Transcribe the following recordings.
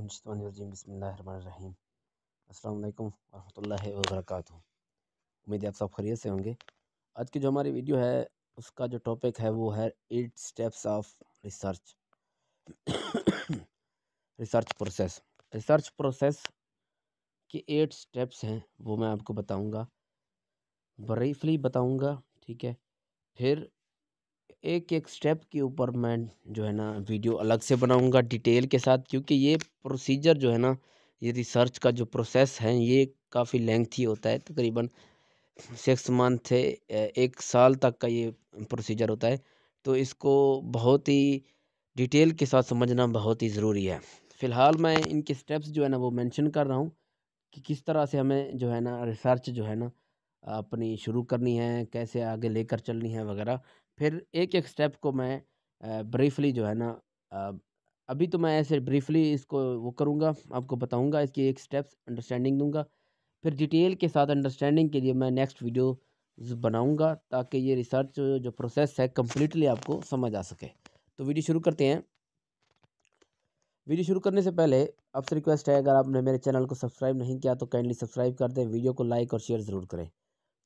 बिस्मिल्लाहिर्रहमानिर्रहीम बिस्मिल्लाहिर्रहमानिर्रहीम अस्सलाम वालेकुम वरहमतुल्लाहि वबरकातुहू। उम्मीद है आप सब खैरियत से होंगे। आज की जो हमारी वीडियो है उसका जो टॉपिक है वो है 8 steps of research. Research process के 8 स्टेप्स हैं, वो मैं आपको बताऊंगा, ब्रीफली बताऊंगा, ठीक है। फिर एक एक स्टेप के ऊपर मैं जो है ना वीडियो अलग से बनाऊंगा डिटेल के साथ, क्योंकि ये प्रोसीजर जो है ना, ये रिसर्च का जो प्रोसेस है ये काफ़ी लेंथी होता है। तकरीबन 6 मंथ से 1 साल तक का ये प्रोसीजर होता है। तो इसको बहुत ही डिटेल के साथ समझना बहुत ही ज़रूरी है। फ़िलहाल मैं इनके स्टेप्स जो है ना वो मेंशन कर रहा हूँ कि किस तरह से हमें जो है ना रिसर्च जो है ना अपनी शुरू करनी है, कैसे आगे लेकर चलनी है वगैरह। फिर एक एक स्टेप को मैं ब्रीफली जो है ना अ, अभी तो मैं ऐसे ब्रीफली इसको वो करूँगा, आपको बताऊँगा, इसकी एक स्टेप्स अंडरस्टैंडिंग दूँगा। फिर डिटेल के साथ अंडरस्टैंडिंग के लिए मैं नेक्स्ट वीडियो बनाऊँगा, ताकि ये रिसर्च जो प्रोसेस है कम्प्लीटली आपको समझ आ सके। तो वीडियो शुरू करते हैं। वीडियो शुरू करने से पहले आपसे रिक्वेस्ट है, अगर आपने मेरे चैनल को सब्सक्राइब नहीं किया तो काइंडली सब्सक्राइब कर दें, वीडियो को लाइक और शेयर ज़रूर करें।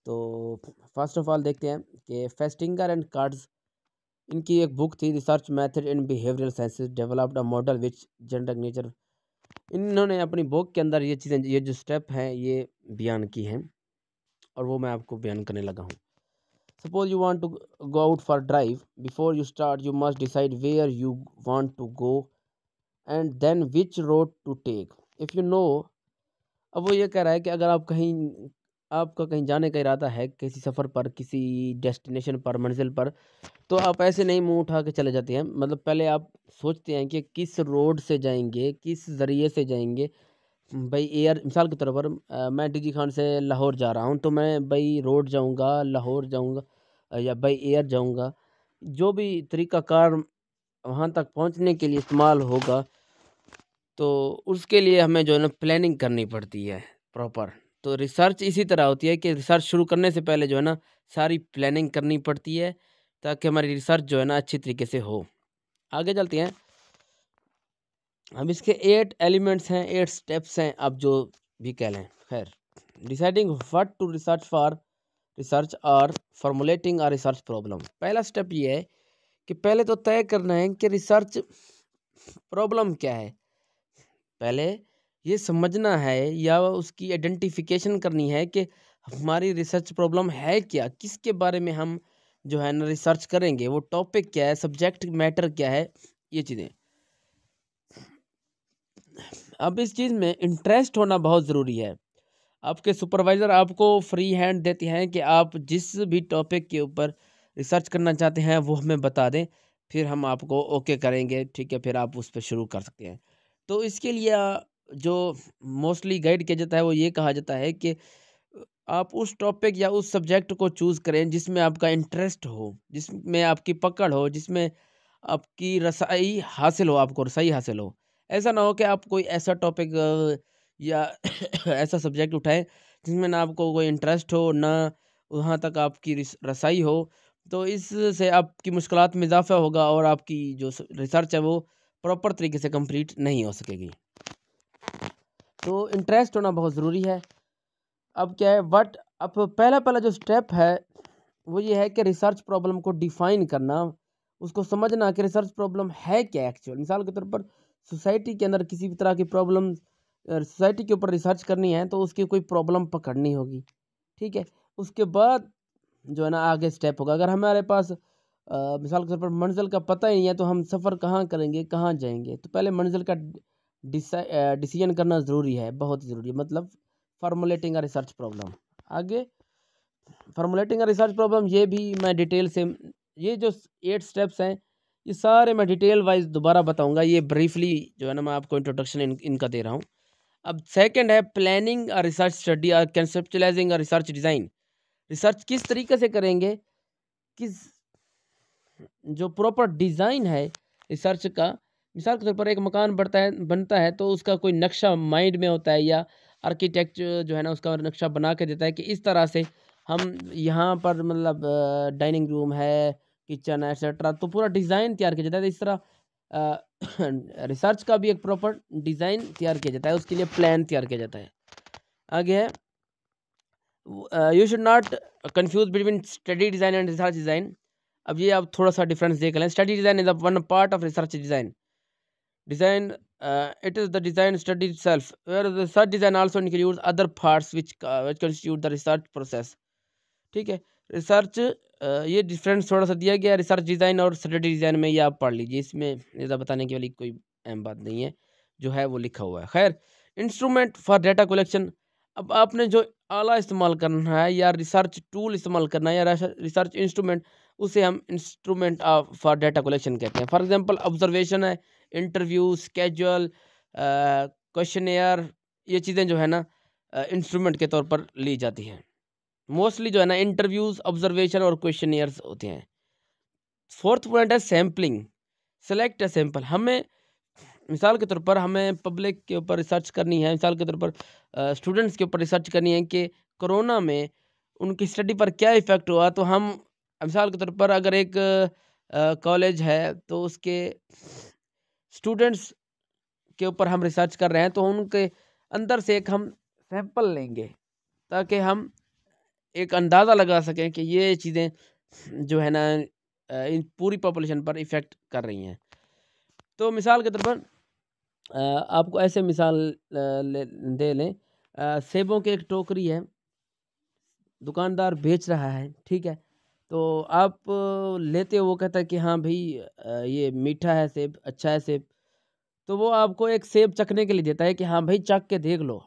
तो फर्स्ट ऑफ ऑल देखते हैं कि फेस्टिंगर एंड कार्ड्स, इनकी एक बुक थी, research method in behavioural sciences developed a model which general nature. इन्होंने अपनी बुक के अंदर ये चीज़ें, ये जो स्टेप हैं ये बयान की हैं, और वो मैं आपको बयान करने लगा हूँ। Suppose you want to go out for drive, before you start you must decide where you want to go and then which road to take if you know. अब वो ये कह रहा है कि अगर आपका कहीं जाने का इरादा है, किसी सफ़र पर, किसी डेस्टिनेशन पर, मंजिल पर, तो आप ऐसे नहीं मुंह उठा के चले जाते हैं। मतलब पहले आप सोचते हैं कि किस रोड से जाएंगे, किस ज़रिए से जाएंगे। भाई एयर, मिसाल के तौर पर मैं डीजी खान से लाहौर जा रहा हूँ, तो मैं भाई रोड जाऊँगा, लाहौर जाऊँगा, या बाई एयर जाऊँगा। जो भी तरीक़ाकार वहाँ तक पहुँचने के लिए इस्तेमाल होगा, तो उसके लिए हमें जो है ना प्लानिंग करनी पड़ती है प्रॉपर। तो रिसर्च इसी तरह होती है कि रिसर्च शुरू करने से पहले जो है ना सारी प्लानिंग करनी पड़ती है, ताकि हमारी रिसर्च जो है ना अच्छी तरीके से हो। आगे चलते हैं। अब इसके 8 एलिमेंट्स हैं, 8 स्टेप्स हैं, अब जो भी कह लें। खैर, deciding what to research for research और फॉर्मुलेटिंग अ रिसर्च प्रॉब्लम। पहला स्टेप ये है कि पहले तो तय करना है कि रिसर्च प्रॉब्लम क्या है। पहले ये समझना है या उसकी आइडेंटिफिकेशन करनी है कि हमारी रिसर्च प्रॉब्लम है क्या, किसके बारे में हम जो है ना रिसर्च करेंगे, वो टॉपिक क्या है, सब्जेक्ट मैटर क्या है, ये चीज़ें। अब इस चीज़ में इंटरेस्ट होना बहुत ज़रूरी है। आपके सुपरवाइज़र आपको फ्री हैंड देते हैं कि आप जिस भी टॉपिक के ऊपर रिसर्च करना चाहते हैं वो हमें बता दें, फिर हम आपको ओके करेंगे, ठीक है, फिर आप उस पर शुरू कर सकते हैं। तो इसके लिए जो मोस्टली गाइड किया जाता है वो ये कहा जाता है कि आप उस टॉपिक या उस सब्जेक्ट को चूज़ करें जिसमें आपका इंटरेस्ट हो, जिसमें आपकी पकड़ हो, जिसमें आपकी रसाई हासिल हो, आपको रसाई हासिल हो। ऐसा ना हो कि आप कोई ऐसा टॉपिक या ऐसा सब्जेक्ट उठाएँ जिसमें ना आपको कोई इंटरेस्ट हो, ना वहाँ तक आपकी रसाई हो। तो इससे आपकी मुश्किलात में इज़ाफ़ा होगा और आपकी जो रिसर्च है वो प्रॉपर तरीके से कंप्लीट नहीं हो सकेगी। तो इंटरेस्ट होना बहुत ज़रूरी है। अब क्या है, अब पहला जो स्टेप है वो ये है कि रिसर्च प्रॉब्लम को डिफाइन करना, उसको समझना कि रिसर्च प्रॉब्लम है क्या एक्चुअल। मिसाल के तौर पर सोसाइटी के अंदर किसी भी तरह की प्रॉब्लम, सोसाइटी के ऊपर रिसर्च करनी है तो उसकी कोई प्रॉब्लम पकड़नी होगी, ठीक है। उसके बाद जो है ना आगे स्टेप होगा। अगर हमारे पास मिसाल के तौर पर मंजिल का पता ही नहीं है तो हम सफ़र कहाँ करेंगे, कहाँ जाएंगे। तो पहले मंजिल का डिसीजन करना ज़रूरी है, बहुत ज़रूरी है। मतलब फार्मूलेटिंग अ रिसर्च प्रॉब्लम। आगे फार्मूलेटिंग अ रिसर्च प्रॉब्लम, ये भी मैं डिटेल से, ये जो 8 स्टेप्स हैं ये सारे मैं डिटेल वाइज दोबारा बताऊंगा। ये ब्रीफली जो है ना मैं आपको इंट्रोडक्शन इनका दे रहा हूँ। अब सेकंड है प्लानिंग अ रिसर्च स्टडी और conceptualising a research design. Research किस तरीके से करेंगे, किस जो प्रॉपर डिज़ाइन है रिसर्च का। मिसाल के तौर पर एक मकान बनता है तो उसका कोई नक्शा माइंड में होता है, या आर्किटेक्ट जो है ना उसका नक्शा बना के देता है कि इस तरह से हम यहाँ पर मतलब डाइनिंग रूम है, किचन है, एक्सेट्रा। तो पूरा डिज़ाइन तैयार किया जाता है। इस तरह रिसर्च का भी एक प्रॉपर डिज़ाइन तैयार किया जाता है, उसके लिए प्लान तैयार किया जाता है। आगे है, you should not confuse between study design and research design. अब ये आप थोड़ा सा डिफरेंस देख लें। Study design is one part of research design. Design, it is the design study itself, where the research design also includes other parts which constitute the research process. ठीक है, research ये डिफरेंस थोड़ा सा दिया गया research design और study design में, ये आप पढ़ लीजिए, इसमें ज़्यादा बताने की वाली कोई अहम बात नहीं है, जो है वो लिखा हुआ है। खैर, इंस्ट्रूमेंट फॉर डाटा कलेक्शन, अब आपने जो आला इस्तेमाल करना है या रिसर्च टूल इस्तेमाल करना है या रिसर्च इंस्ट्रूमेंट, उसे हम इंस्ट्रूमेंट फॉर डाटा कलेक्शन कहते हैं। फॉर एग्जांपल ऑब्जर्वेशन है, इंटरव्यू, स्केजुअल, क्वेश्चनेयर, ये चीज़ें जो है ना इंस्ट्रूमेंट के तौर पर ली जाती हैं। मोस्टली जो है ना इंटरव्यूज, ऑब्जर्वेशन और क्वेश्चनियर्स होते हैं। फोर्थ पॉइंट है सैम्पलिंग। सेलेक्ट अ सैंपल, हमें मिसाल के तौर पर हमें पब्लिक के ऊपर रिसर्च करनी है, मिसाल के तौर पर स्टूडेंट्स के ऊपर रिसर्च करनी है कि कोरोना में उनकी स्टडी पर क्या इफ़ेक्ट हुआ। तो हम मिसाल के तौर पर अगर एक कॉलेज है तो उसके स्टूडेंट्स के ऊपर हम रिसर्च कर रहे हैं, तो उनके अंदर से एक हम सैंपल लेंगे ताकि हम एक अंदाज़ा लगा सकें कि ये चीज़ें जो है ना इन पूरी पॉपुलेशन पर इफ़ेक्ट कर रही हैं। तो मिसाल के तौर पर आपको ऐसे मिसाल दे लें, सेबों की एक टोकरी है, दुकानदार बेच रहा है, ठीक है। तो आप लेते हो, वो कहता है कि हाँ भाई ये मीठा है सेब, अच्छा है सेब। तो वो आपको एक सेब चखने के लिए देता है कि हाँ भाई चख के देख लो।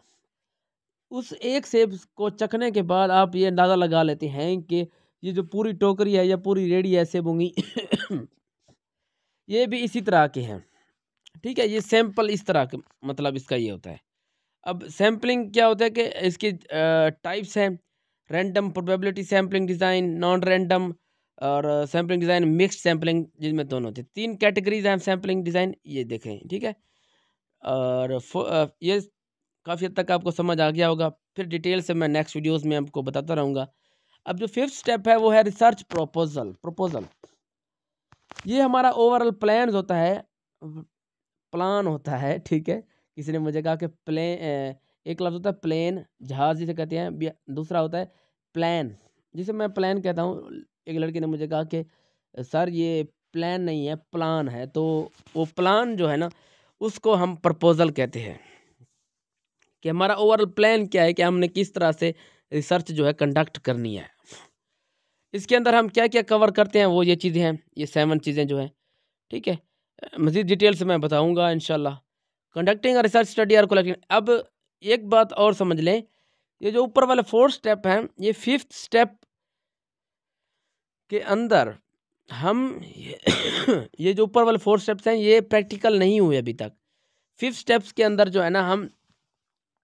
उस एक सेब को चखने के बाद आप ये अंदाज़ा लगा लेते हैं कि ये जो पूरी टोकरी है या पूरी रेडी है सेबों की ये भी इसी तरह के हैं, ठीक है। ये सैंपल इस तरह के, मतलब इसका ये होता है। अब सैम्पलिंग क्या होता है कि इसकी टाइप्स हैं, random, probability sampling design, non random और सैम्पलिंग डिज़ाइन, मिक्स्ड सैम्पलिंग, जिसमें दोनों थे। 3 कैटेगरीज हैं सैम्पलिंग डिज़ाइन, ये देखें, ठीक है। और ये काफ़ी हद तक आपको समझ आ गया होगा। फिर डिटेल से मैं नेक्स्ट वीडियोस में आपको बताता रहूँगा। अब जो 5th स्टेप है वो है रिसर्च प्रपोजल। ये हमारा ओवरऑल प्लान होता है, प्लान होता है, ठीक है। किसी ने मुझे कहा कि एक लफ्ज़ होता है प्लेन, जहाज़ जिसे कहते हैं, दूसरा होता है प्लान, जिसे मैं प्लान कहता हूँ। एक लड़के ने मुझे कहा कि सर ये प्लान नहीं है, प्लान है। तो वो प्लान जो है ना उसको हम प्रपोजल कहते हैं, कि हमारा ओवरऑल प्लान क्या है, कि हमने किस तरह से रिसर्च जो है कंडक्ट करनी है। इसके अंदर हम क्या क्या कवर करते हैं, वो ये चीज़ें हैं, ये 7 चीज़ें जो हैं, ठीक है। मज़ीद डिटेल से मैं बताऊंगा इंशाल्लाह। कंडक्टिंग रिसर्च स्टडी और कलेक्टिंग। अब एक बात और समझ लें, ये जो ऊपर वाले 4 स्टेप हैं, ये 5th स्टेप के अंदर हम ये जो ऊपर वाले 4 स्टेप्स हैं ये प्रैक्टिकल नहीं हुए अभी तक। 5th स्टेप्स के अंदर जो है ना हम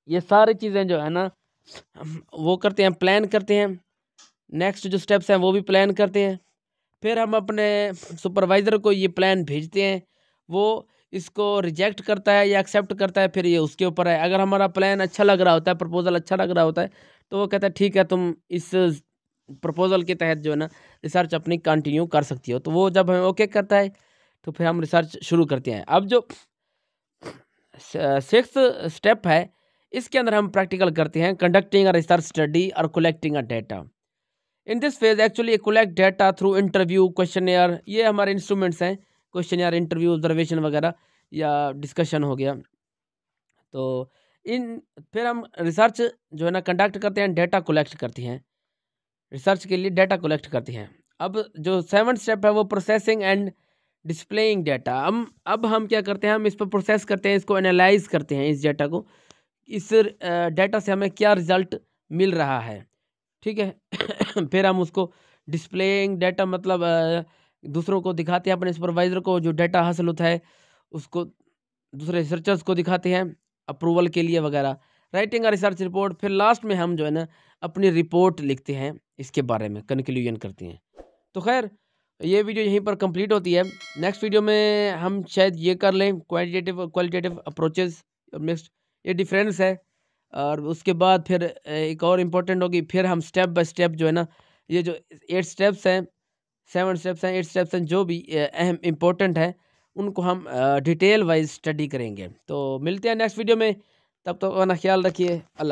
ये सारी चीज़ें जो है ना हम वो करते हैं, प्लान करते हैं। नेक्स्ट जो स्टेप्स हैं वो भी प्लान करते हैं। फिर हम अपने सुपरवाइज़र को ये प्लान भेजते हैं, वो इसको रिजेक्ट करता है या एक्सेप्ट करता है, फिर ये उसके ऊपर है। अगर हमारा प्लान अच्छा लग रहा होता है, प्रपोज़ल अच्छा लग रहा होता है, तो वो कहता है ठीक है तुम इस प्रपोज़ल के तहत जो है ना रिसर्च अपनी कंटिन्यू कर सकती हो। तो वो जब हमें ओके करता है तो फिर हम रिसर्च शुरू करते हैं। अब जो 6th स्टेप है इसके अंदर हम प्रैक्टिकल करते हैं, कंडक्टिंग अ रिसर्च स्टडी और collecting a data. In this phase actually collect data through interview, questionnaire, ये हमारे इंस्ट्रूमेंट्स हैं, क्वेश्चनेयर, इंटरव्यू, ऑब्जर्वेशन वगैरह या डिस्कशन हो गया। तो इन फिर हम रिसर्च जो है ना कंडक्ट करते हैं, डेटा कलेक्ट करती हैं, रिसर्च के लिए डेटा कलेक्ट करती हैं। अब जो 7th स्टेप है वो प्रोसेसिंग एंड डिस्प्लेइंग डेटा। अब हम क्या करते हैं, हम इस पर प्रोसेस करते हैं, इसको एनालाइज करते हैं, इस डेटा को, इस डेटा से हमें क्या रिजल्ट मिल रहा है, ठीक है। फिर हम उसको डिस्प्लेइंग डेटा मतलब दूसरों को दिखाते हैं, अपने सुपरवाइज़र को जो डेटा हासिल होता है उसको दूसरे रिसर्चर्स को दिखाते हैं अप्रूवल के लिए वगैरह। राइटिंग अ रिसर्च रिपोर्ट, फिर लास्ट में हम जो है ना अपनी रिपोर्ट लिखते हैं, इसके बारे में कंक्लूजन करते हैं। तो खैर ये वीडियो यहीं पर कंप्लीट होती है। नेक्स्ट वीडियो में हम शायद ये कर लें क्वांटिटेटिव क्वालिटेटिव अप्रोचेस मिक्स्ड, ये डिफरेंस है। और उसके बाद फिर एक और इम्पोर्टेंट होगी, फिर हम स्टेप बाय स्टेप जो है ना ये जो 8 स्टेप्स हैं, 7 स्टेप्स हैं, 8 स्टेप्स हैं, जो भी अहम इम्पोर्टेंट है उनको हम डिटेल वाइज स्टडी करेंगे। तो मिलते हैं नेक्स्ट वीडियो में, तब तक अपना ख्याल रखिए। अल्लाह।